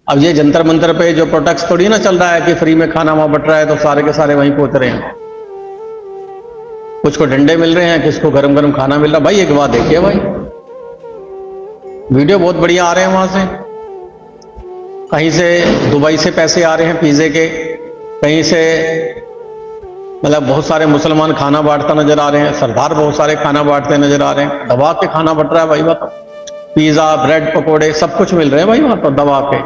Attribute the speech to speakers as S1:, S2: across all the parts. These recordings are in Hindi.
S1: अब ये जंतर मंतर पे जो प्रोटेक्ट थोड़ी ना चल रहा है कि फ्री में खाना वहां बट रहा है तो सारे के सारे वहीं पहुंच रहे हैं। कुछ को डंडे मिल रहे हैं, किसको गरम गरम खाना मिल रहा। भाई एक बात देखिए भाई, वीडियो बहुत बढ़िया आ रहे हैं वहां से, कहीं से दुबई से पैसे आ रहे हैं पिज्जे के, कहीं से मतलब बहुत सारे मुसलमान खाना बांटता नजर आ रहे हैं, सरदार बहुत सारे खाना बांटते नजर आ रहे हैं। दबा के खाना बट रहा है भाई, बताओ, पिज्जा ब्रेड पकोड़े सब कुछ मिल रहे हैं भाई वहां पर दबा के।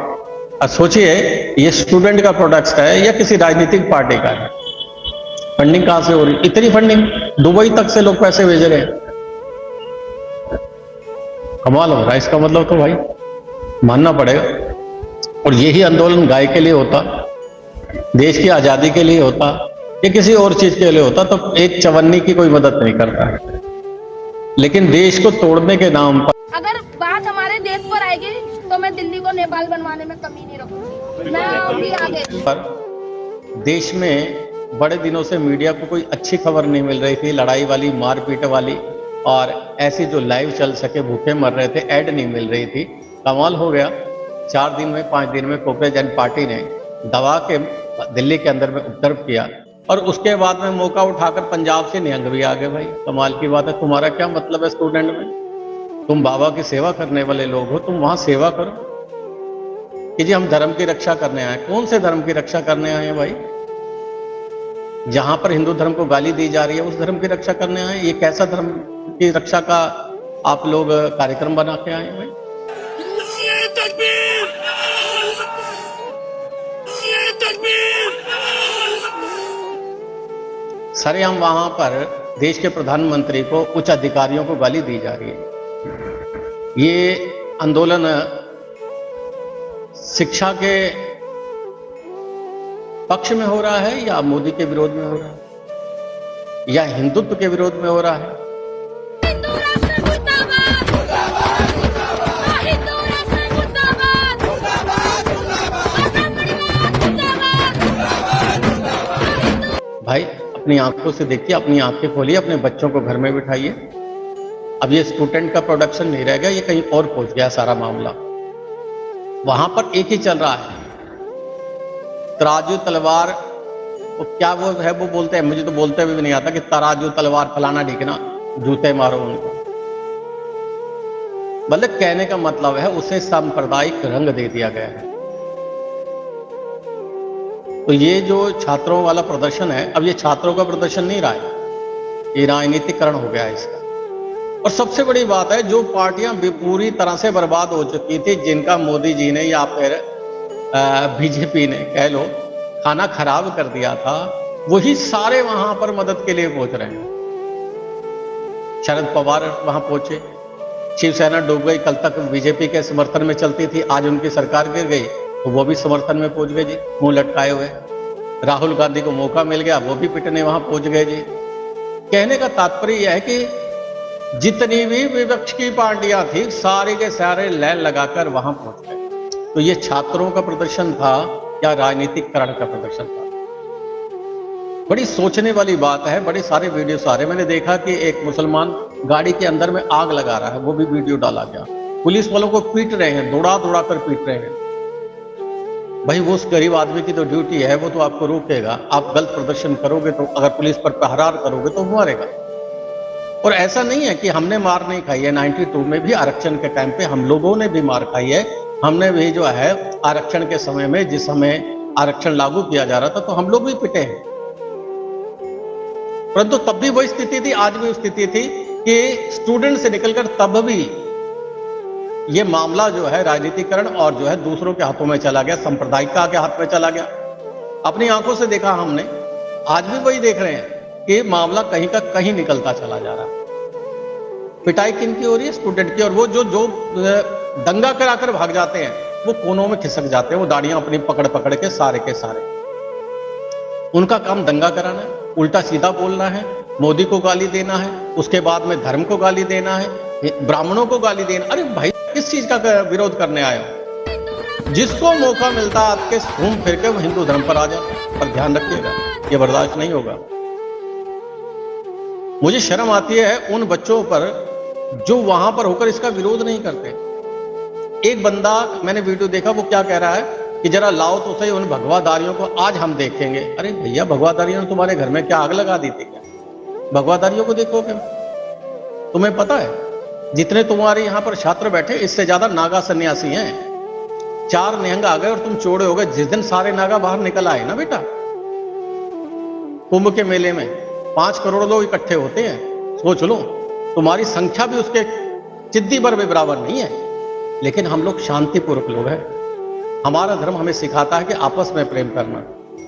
S1: और सोचिए ये स्टूडेंट का प्रोडक्ट है या किसी राजनीतिक पार्टी का है। फंडिंग कहां से हो रही, इतनी फंडिंग, दुबई तक से लोग पैसे भेज रहे हैं। कमाल हो रहा है। इसका मतलब तो भाई मानना पड़ेगा। और यही आंदोलन गाय के लिए होता, देश की आजादी के लिए होता या किसी और चीज के लिए होता तो एक चवन्नी की कोई मदद नहीं करता है। लेकिन देश को तोड़ने के नाम पर,
S2: अगर बात हमारे देश पर आएगी तो मैं दिल्ली को नेपाल बनवाने में कमी नहीं रखूंगी, मैं आऊंगी आगे।
S1: पर देश में बड़े दिनों से मीडिया को कोई अच्छी खबर नहीं मिल रही थी, लड़ाई वाली, मारपीट वाली, और ऐसी जो लाइव चल सके, भूखे मर रहे थे, ऐड नहीं मिल रही थी। कमाल हो गया, 4 दिन में 5 दिन में कॉकरोच जनता पार्टी ने दबा के दिल्ली के अंदर में उपद्रव किया, और उसके बाद में मौका उठाकर पंजाब से निहंग भी आ गए। भाई कमाल की बात है। तुम्हारा क्या मतलब है स्टूडेंट में? तुम बाबा की सेवा करने वाले लोग हो, तुम वहां सेवा करो कि जी हम धर्म की रक्षा करने आए। कौन से धर्म की रक्षा करने आए हैं भाई? जहां पर हिंदू धर्म को गाली दी जा रही है उस धर्म की रक्षा करने आए? ये कैसा धर्म की रक्षा का आप लोग कार्यक्रम बना के आए हैं भाई? सरे हम वहां पर देश के प्रधानमंत्री को, उच्च अधिकारियों को गाली दी जा रही है। ये आंदोलन शिक्षा के पक्ष में हो रहा है या मोदी के विरोध में हो रहा है या हिंदुत्व के विरोध में हो रहा है? भाई अपनी आंखों से देखिए, अपनी आंखें खोलिए, अपने बच्चों को घर में बिठाइए। अब ये स्टूडेंट का प्रोडक्शन नहीं रह गया, ये कहीं और पहुंच गया सारा मामला। वहां पर एक ही चल रहा है, तराजू तलवार, वो क्या वो है वो बोलते हैं, मुझे तो बोलते हुए भी नहीं आता कि तराजू तलवार फलाना ढिकना, जूते मारो उनको। मतलब कहने का मतलब है उसे सांप्रदायिक रंग दे दिया गया है। तो ये जो छात्रों वाला प्रदर्शन है, अब ये छात्रों का प्रदर्शन नहीं रहा है, ये राजनीतिकरण हो गया है इसका। और सबसे बड़ी बात है, जो पार्टियां पूरी तरह से बर्बाद हो चुकी थी, जिनका मोदी जी ने या फिर बीजेपी ने कह लो खाना खराब कर दिया था, वही सारे वहां पर मदद के लिए पहुंच रहे हैं। शरद पवार वहां पहुंचे, शिवसेना डूब गई, कल तक बीजेपी के समर्थन में चलती थी, आज उनकी सरकार गिर गई तो वो भी समर्थन में पहुंच गए जी, मुंह लटकाए हुए। राहुल गांधी को मौका मिल गया, वो भी पिटने वहां पहुंच गए जी। कहने का तात्पर्य यह है कि जितनी भी विपक्ष की पार्टियां थी, सारे के सारे लाइन लगाकर वहां पहुंच गए। तो ये छात्रों का प्रदर्शन था या राजनीतिकरण का प्रदर्शन था? बड़ी सोचने वाली बात है। बड़े सारे वीडियो सारे मैंने देखा कि एक मुसलमान गाड़ी के अंदर में आग लगा रहा है, वो भी वीडियो डाला गया। पुलिस वालों को पीट रहे हैं, दौड़ा दौड़ा कर पीट रहे हैं। भाई वो उस गरीब आदमी की तो ड्यूटी है, वो तो आपको रोकेगा। आप गलत प्रदर्शन करोगे तो, अगर पुलिस पर प्रहार करोगे तो वो मारेगा। और ऐसा नहीं है कि हमने मार नहीं खाई है, 92 में भी आरक्षण के टाइम पे हम लोगों ने भी मार खाई है। हमने भी जो है आरक्षण के समय में, जिस समय आरक्षण लागू किया जा रहा था, तो हम लोग भी पिटे हैं। परंतु तब भी वही स्थिति थी, आज भी स्थिति थी कि स्टूडेंट से निकलकर तब भी ये मामला जो है राजनीतिकरण और जो है दूसरों के हाथों में चला गया, सांप्रदायिकता के हाथ में चला गया। अपनी आंखों से देखा हमने, आज भी वही देख रहे हैं कि मामला कहीं का कहीं निकलता चला जा रहा है। पिटाई किनकी हो रही है? स्टूडेंट की। और वो जो दंगा कराकर भाग जाते हैं, वो कोनों में खिसक जाते हैं, वो दाढ़ियां अपनी पकड़ पकड़ के सारे। उनका काम दंगा कराना है, उल्टा सीधा बोलना है, मोदी को गाली देना है, उसके बाद में धर्म को गाली देना है, ब्राह्मणों को गाली देना। अरे भाई किस चीज का विरोध करने आए हो? जिसको मौका मिलता है आपके घूम फिर के वो हिंदू धर्म पर आ जाए। पर ध्यान रखिएगा, ये बर्दाश्त नहीं होगा। मुझे शर्म आती है उन बच्चों पर जो वहां पर होकर इसका विरोध नहीं करते। एक बंदा मैंने वीडियो देखा, वो क्या कह रहा है कि जरा लाओ तो सही उन भगवादारियों को, आज हम देखेंगे। अरे भैया, भगवादारियों ने तुम्हारे घर में क्या आग लगा दी थी क्या? भगवादारियों को देखोगे? तुम्हें पता है जितने तुम्हारे यहां पर छात्र बैठे, इससे ज्यादा नागा सन्यासी हैं। 4 निहंग आ गए और तुम चोड़े हो गए। जिस दिन सारे नागा बाहर निकल आए ना बेटा, कुंभ के मेले में 5 करोड़ लोग इकट्ठे होते हैं, सोच लो। तुम्हारी संख्या भी उसके चिद्दी भर भी बराबर नहीं है, लेकिन हम लोग शांतिपूर्वक लोग हैं। हमारा धर्म हमें सिखाता है कि आपस में प्रेम करना।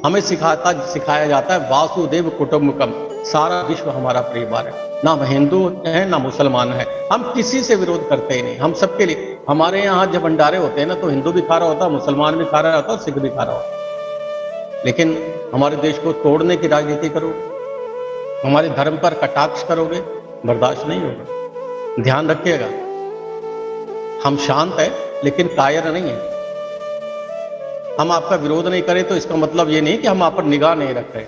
S1: हमें सिखाया जाता है वासुदेव कुटुंबकम, सारा विश्व हमारा परिवार है। ना हम हिंदू हैं ना मुसलमान हैं, हम किसी से विरोध करते ही नहीं। हम सबके लिए, हमारे यहाँ जब भंडारे होते हैं ना, तो हिंदू भी खा रहा होता है, मुसलमान भी खा रहा होता है और सिख भी खा रहा होता है। लेकिन हमारे देश को तोड़ने की राजनीति करोगे, हमारे धर्म पर कटाक्ष करोगे, बर्दाश्त नहीं होगा। ध्यान रखिएगा, हम शांत है लेकिन कायर नहीं है। हम आपका विरोध नहीं करें तो इसका मतलब ये नहीं कि हम आप पर निगाह नहीं रख रहे।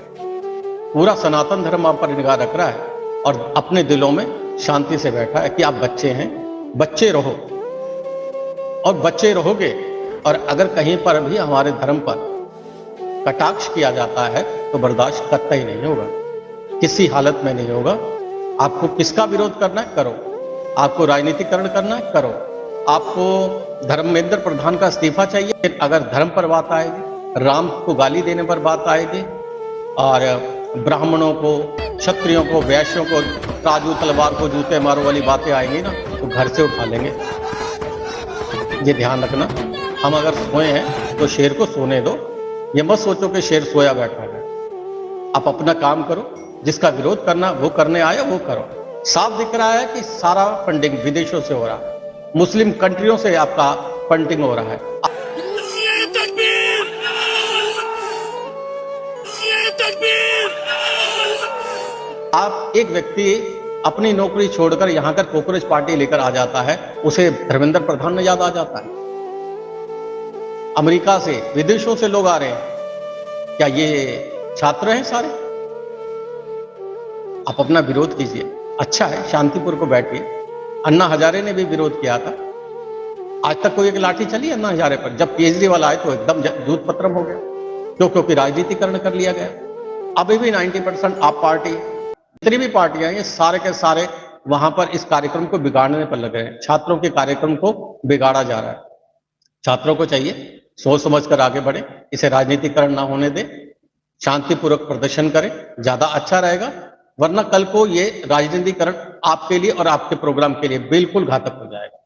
S1: पूरा सनातन धर्म आप पर निगाह रख रहा है और अपने दिलों में शांति से बैठा है कि आप बच्चे हैं, बच्चे रहो और बच्चे रहोगे। और अगर कहीं पर भी हमारे धर्म पर कटाक्ष किया जाता है तो बर्दाश्त करता ही नहीं होगा, किसी हालत में नहीं होगा। आपको किसका विरोध करना है करो, आपको राजनीतिकरण करना है करो, आपको धर्मेंद्र प्रधान का इस्तीफा चाहिए, अगर धर्म पर बात आएगी, राम को गाली देने पर बात आएगी और ब्राह्मणों को, क्षत्रियों को, वैश्यों को राजू तलवार को जूते मारो वाली बातें आएंगी ना, तो घर से उठा लेंगे। ये ध्यान रखना। हम अगर सोए हैं तो शेर को सोने दो, ये मत सोचो कि शेर सोया बैठा है। आप अपना काम करो, जिसका विरोध करना वो करने आया वो करो। साफ दिख रहा है कि सारा फंडिंग विदेशों से हो रहा है, मुस्लिम कंट्रियों से आपका फंडिंग हो रहा है। आप एक व्यक्ति अपनी नौकरी छोड़कर यहां कर कांग्रेस पार्टी लेकर आ जाता है, उसे धर्मेंद्र प्रधान ने याद आ जाता है। अमेरिका से, विदेशों से लोग आ रहे हैं, क्या ये छात्र हैं सारे? आप अपना विरोध कीजिए, अच्छा है, शांतिपुर को बैठिए। अन्ना हजारे ने भी विरोध किया था, आज तक कोई एक लाठी चली अन्ना हजारे पर? जब केजरीवाल आए तो एकदम दूध पत्रम हो गया, क्योंकि राजनीतिकरण कर लिया गया। अभी भी 90% आप पार्टी, जितनी भी पार्टियां हैं, ये सारे के सारे वहां पर इस कार्यक्रम को बिगाड़ने पर लगे हैं। छात्रों के कार्यक्रम को बिगाड़ा जा रहा है। छात्रों को चाहिए सोच समझ कर आगे बढ़े, इसे राजनीतिकरण ना होने दे, शांतिपूर्वक प्रदर्शन करें, ज्यादा अच्छा रहेगा। वरना कल को ये राजनीतिकरण आपके लिए और आपके प्रोग्राम के लिए बिल्कुल घातक हो जाएगा।